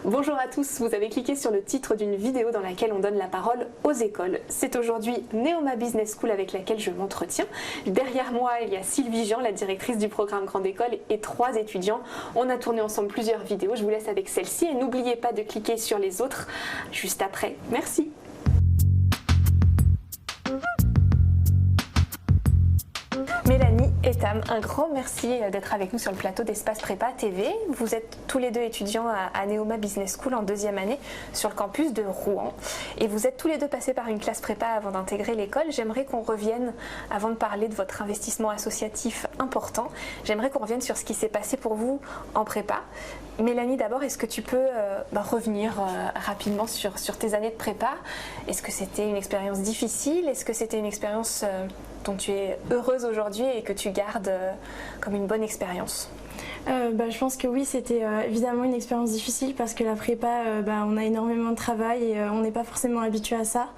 Bonjour à tous, vous avez cliqué sur le titre d'une vidéo dans laquelle on donne la parole aux écoles. C'est aujourd'hui Neoma Business School avec laquelle je m'entretiens. Derrière moi, il y a Sylvie Jean, la directrice du programme Grande École, et 3 étudiants. On a tourné ensemble plusieurs vidéos, je vous laisse avec celle-ci et n'oubliez pas de cliquer sur les autres juste après. Merci. Mélanie et Tam, un grand merci d'être avec nous sur le plateau d'Espace Prépa TV. Vous êtes tous les deux étudiants à Neoma Business School en 2e année sur le campus de Rouen. Et vous êtes tous les deux passés par une classe prépa avant d'intégrer l'école. J'aimerais qu'on revienne, avant de parler de votre investissement associatif important, j'aimerais qu'on revienne sur ce qui s'est passé pour vous en prépa. Mélanie, d'abord, est-ce que tu peux revenir rapidement sur tes années de prépa? Est-ce que c'était une expérience difficile? Est-ce que c'était une expérience dont tu es heureuse aujourd'hui et que tu gardes comme une bonne expérience? Je pense que oui, c'était évidemment une expérience difficile parce que la prépa, on a énormément de travail et on n'est pas forcément habitué à ça.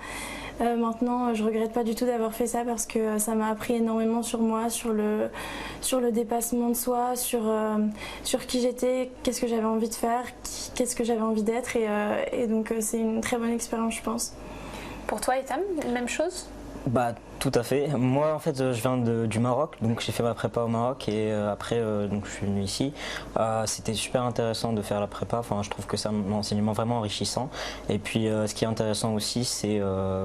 Maintenant, je regrette pas du tout d'avoir fait ça parce que ça m'a appris énormément sur moi, sur le dépassement de soi, sur qui j'étais, qu'est-ce que j'avais envie de faire, qu'est-ce que j'avais envie d'être et donc c'est une très bonne expérience, je pense. Pour toi, Etam, même chose? Tout à fait. Moi, en fait, je viens du Maroc, donc j'ai fait ma prépa au Maroc et après, donc je suis venu ici. C'était super intéressant de faire la prépa. Enfin, je trouve que c'est un enseignement vraiment enrichissant. Et puis, ce qui est intéressant aussi, c'est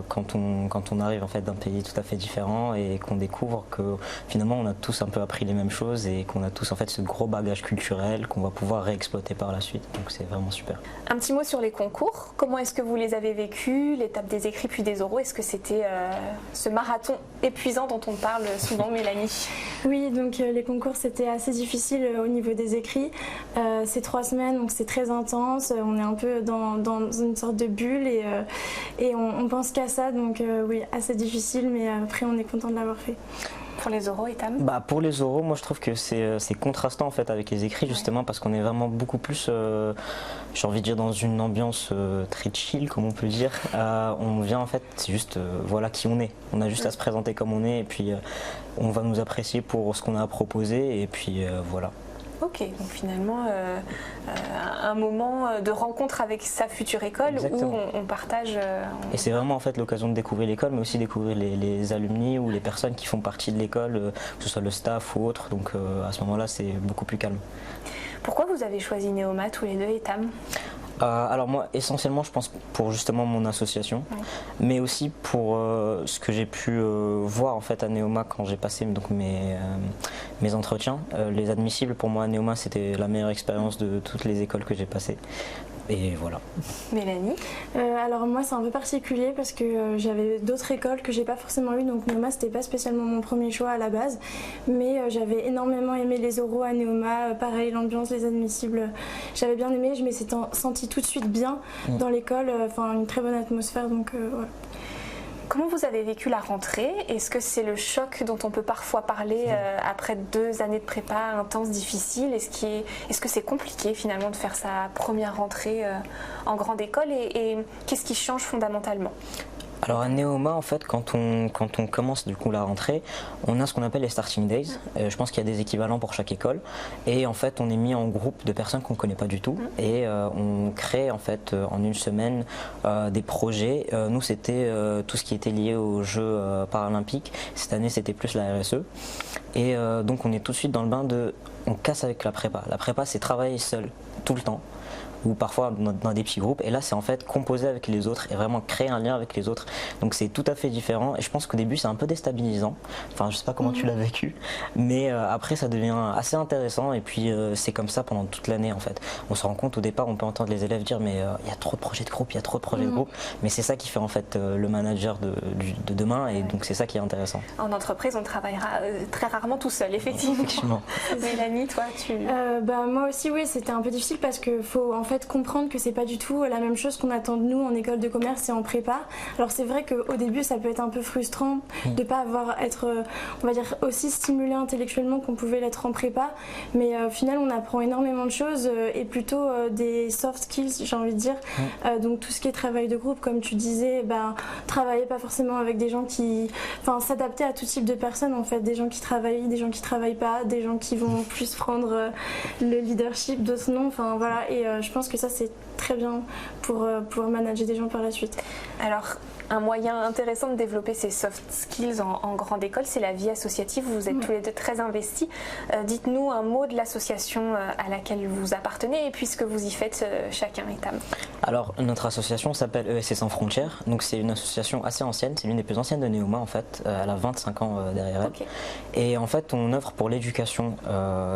quand on arrive en fait d'un pays tout à fait différent et qu'on découvre que finalement, on a tous un peu appris les mêmes choses et qu'on a tous en fait ce gros bagage culturel qu'on va pouvoir réexploiter par la suite. Donc, c'est vraiment super. Un petit mot sur les concours. Comment est-ce que vous les avez vécus, l'étape des écrits puis des oraux? Est-ce que c'était ce marathon épuisant dont on parle souvent, Mélanie? Oui, donc les concours c'était assez difficile au niveau des écrits. C'est 3 semaines, donc c'est très intense. On est un peu dans une sorte de bulle et on pense qu'à ça. Donc oui, assez difficile, mais après on est content de l'avoir fait. Pour les oraux, Etam? Pour les oraux, moi je trouve que c'est contrastant en fait avec les écrits, justement parce qu'on est vraiment beaucoup plus, j'ai envie de dire, dans une ambiance très chill, comme on peut dire. On vient en fait, c'est juste voilà qui on est. On a juste à se présenter comme on est et puis on va nous apprécier pour ce qu'on a à proposer et puis voilà. Ok, donc finalement un moment de rencontre avec sa future école. Exactement. Où on partage. Et c'est vraiment en fait l'occasion de découvrir l'école, mais aussi découvrir les alumni ou les personnes qui font partie de l'école, que ce soit le staff ou autre. Donc à ce moment-là, c'est beaucoup plus calme. Pourquoi vous avez choisi Neoma tous les deux, Etam? Alors moi, essentiellement, je pense pour justement mon association, mais aussi pour ce que j'ai pu voir en fait à Neoma quand j'ai passé donc mes entretiens. Les admissibles pour moi à Neoma, c'était la meilleure expérience de toutes les écoles que j'ai passées. Et voilà. Mélanie? Alors moi c'est un peu particulier parce que j'avais d'autres écoles que j'ai pas forcément eues, donc Neoma c'était pas spécialement mon premier choix à la base, mais j'avais énormément aimé les oraux à Neoma, pareil l'ambiance, les admissibles, j'avais bien aimé, je m'étais sentie tout de suite bien dans l'école, une très bonne atmosphère, donc voilà. Comment vous avez vécu la rentrée? Est-ce que c'est le choc dont on peut parfois parler après 2 années de prépa intense, difficile? Est-ce que c'est compliqué finalement de faire sa première rentrée en grande école et qu'est-ce qui change fondamentalement? Alors à Neoma, en fait, quand on commence du coup la rentrée, on a ce qu'on appelle les starting days. Je pense qu'il y a des équivalents pour chaque école. Et en fait, on est mis en groupe de personnes qu'on ne connaît pas du tout. Et on crée en fait en une semaine des projets. Nous, c'était tout ce qui était lié aux Jeux paralympiques. Cette année, c'était plus la RSE. Et donc, on est tout de suite dans le bain on casse avec la prépa. La prépa, c'est travailler seul tout le temps, ou parfois dans des petits groupes, et là c'est en fait composer avec les autres et vraiment créer un lien avec les autres, donc c'est tout à fait différent et je pense qu'au début c'est un peu déstabilisant, je sais pas comment tu l'as vécu, mais après ça devient assez intéressant et puis c'est comme ça pendant toute l'année en fait. On se rend compte au départ, on peut entendre les élèves dire mais il y a trop de projets de groupe, il y a trop de projets de groupe, mais c'est ça qui fait en fait le manager de demain et donc c'est ça qui est intéressant. En entreprise on travaillera très rarement tout seul, effectivement. Mélanie, toi moi aussi oui, c'était un peu difficile parce que faut en fait comprendre que c'est pas du tout la même chose qu'on attend de nous en école de commerce et en prépa. Alors c'est vrai qu'au début ça peut être un peu frustrant de pas être on va dire aussi stimulé intellectuellement qu'on pouvait l'être en prépa, mais au final on apprend énormément de choses et plutôt des soft skills, j'ai envie de dire. Donc tout ce qui est travail de groupe, comme tu disais, travailler pas forcément avec des gens qui, s'adapter à tout type de personnes en fait, des gens qui travaillent, des gens qui travaillent pas, des gens qui vont plus prendre le leadership, d'autres non, voilà. Et je pense pense que ça c'est très bien pour pouvoir manager des gens par la suite. Alors, un moyen intéressant de développer ces soft skills en grande école, c'est la vie associative. Vous êtes tous les deux très investis. Dites-nous un mot de l'association à laquelle vous appartenez et puis ce que vous y faites chacun, Etam. Alors, notre association s'appelle ESC Sans Frontières. Donc, c'est une association assez ancienne. C'est l'une des plus anciennes de Neoma, en fait. Elle a 25 ans derrière elle. Okay. Et en fait, on œuvre pour l'éducation.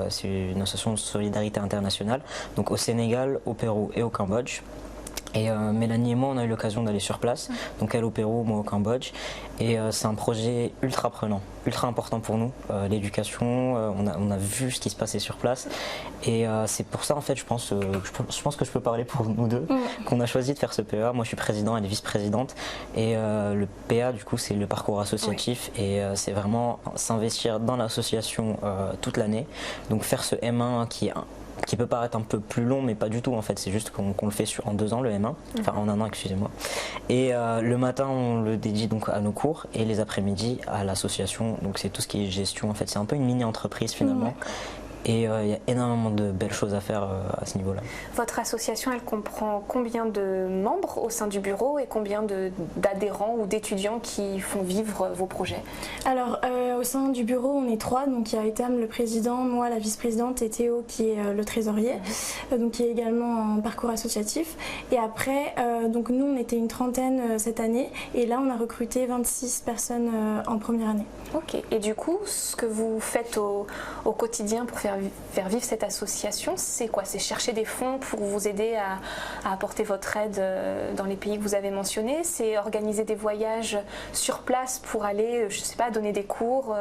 C'est une association de solidarité internationale. Donc, au Sénégal, au Pérou et au Cambodge. Et Mélanie et moi, on a eu l'occasion d'aller sur place, donc elle au Pérou, moi au Cambodge. Et c'est un projet ultra prenant, ultra important pour nous. L'éducation, on a vu ce qui se passait sur place. Et c'est pour ça, en fait, je pense que je peux parler pour nous deux, qu'on a choisi de faire ce PEA. Moi, je suis président, elle est vice-présidente. Et le PEA, du coup, c'est le parcours associatif. Oui. Et c'est vraiment s'investir dans l'association toute l'année. Donc faire ce M1 qui peut paraître un peu plus long, mais pas du tout en fait, c'est juste qu'on le fait en 2 ans le M1, enfin en 1 an excusez-moi. Et le matin on le dédie donc à nos cours et les après-midi à l'association, donc c'est tout ce qui est gestion en fait, c'est un peu une mini-entreprise finalement. Et il y a énormément de belles choses à faire à ce niveau-là. Votre association, elle comprend combien de membres au sein du bureau et combien d'adhérents ou d'étudiants qui font vivre vos projets? Alors, au sein du bureau, on est 3. Donc, il y a Etam, le président, moi, la vice-présidente, et Théo, qui est le trésorier, donc qui est également en parcours associatif. Et après, donc nous, on était une trentaine cette année. Et là, on a recruté 26 personnes en première année. Ok. Et du coup, ce que vous faites au quotidien pour faire vivre cette association, c'est quoi? C'est chercher des fonds pour vous aider à apporter votre aide dans les pays que vous avez mentionnés? C'est organiser des voyages sur place pour aller, je sais pas, donner des cours?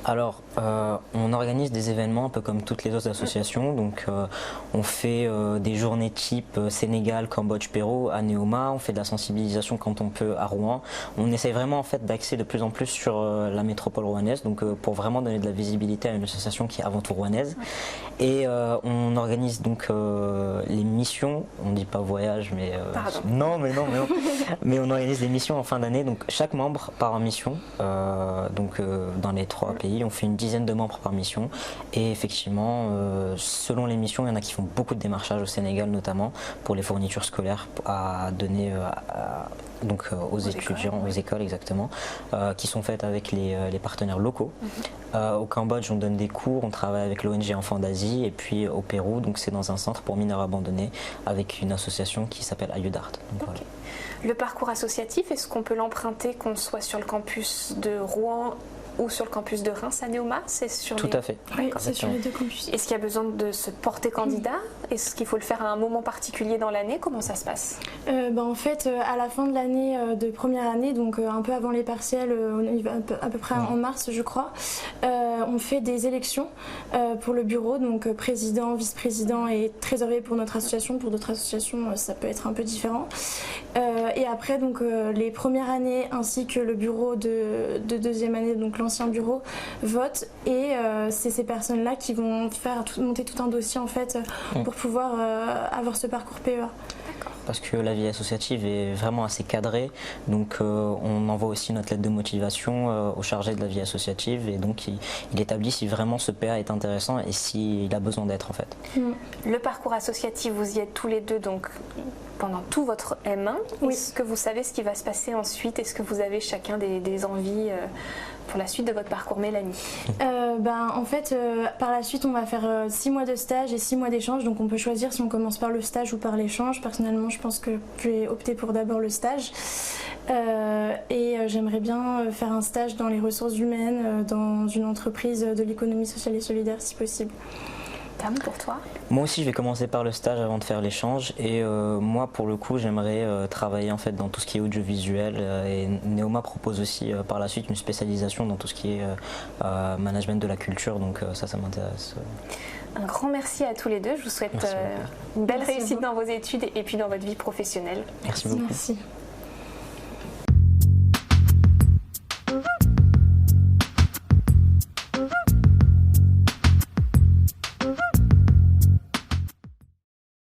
Alors, on organise des événements un peu comme toutes les autres associations. Donc, on fait des journées type Sénégal, Cambodge, Pérou à Neoma. On fait de la sensibilisation quand on peut à Rouen. On essaye vraiment en fait d'axer de plus en plus sur la métropole rouennaise. Donc, pour vraiment donner de la visibilité à une association qui est avant tout rouennaise. Et on organise donc les missions. On dit pas voyage, mais non. Mais on organise des missions en fin d'année. Donc, chaque membre part en mission. Dans les 3 pays. On fait une dizaine de membres par mission et effectivement selon les missions il y en a qui font beaucoup de démarchage au Sénégal notamment pour les fournitures scolaires à donner aux étudiants, aux écoles exactement, qui sont faites avec les partenaires locaux. Au Cambodge on donne des cours, on travaille avec l'ONG Enfants d'Asie et puis au Pérou donc c'est dans un centre pour mineurs abandonnés avec une association qui s'appelle Ayudart. Voilà. Le parcours associatif, est-ce qu'on peut l'emprunter qu'on soit sur le campus de Rouen ou sur le campus de Reims à Neoma? Tout à fait. Oui, c'est sur les 2 campus. Est-ce qu'il y a besoin de se porter candidat? Est-ce qu'il faut le faire à un moment particulier dans l'année? Comment ça se passe? En fait, à la fin de l'année de première année, donc un peu avant les partiels, à peu près en mars je crois, on fait des élections pour le bureau, donc président, vice-président et trésorier pour notre association. Pour d'autres associations, ça peut être un peu différent. Et après, donc les premières années ainsi que le bureau de deuxième année, donc l'ancien bureau, vote et c'est ces personnes-là qui vont faire monter tout un dossier en fait pour pouvoir avoir ce parcours PEA. Parce que la vie associative est vraiment assez cadrée, donc on envoie aussi notre lettre de motivation au chargé de la vie associative et donc il établit si vraiment ce PA est intéressant et s'il a besoin d'être en fait. Le parcours associatif, vous y êtes tous les deux donc pendant tout votre M1. Oui. Est-ce que vous savez ce qui va se passer ensuite? Est-ce que vous avez chacun des envies pour la suite de votre parcours, Mélanie? En fait, par la suite, on va faire 6 mois de stage et 6 mois d'échange. Donc on peut choisir si on commence par le stage ou par l'échange. Personnellement, je pense que je vais opter pour d'abord le stage. J'aimerais bien faire un stage dans les ressources humaines, dans une entreprise de l'économie sociale et solidaire si possible. Tam, pour toi? Moi aussi, je vais commencer par le stage avant de faire l'échange. Et moi, pour le coup, j'aimerais travailler en fait dans tout ce qui est audiovisuel. Et Neoma propose aussi par la suite une spécialisation dans tout ce qui est management de la culture. Donc ça m'intéresse. Un grand merci à tous les deux. Je vous souhaite une belle réussite dans vos études et puis dans votre vie professionnelle. Merci beaucoup. Merci.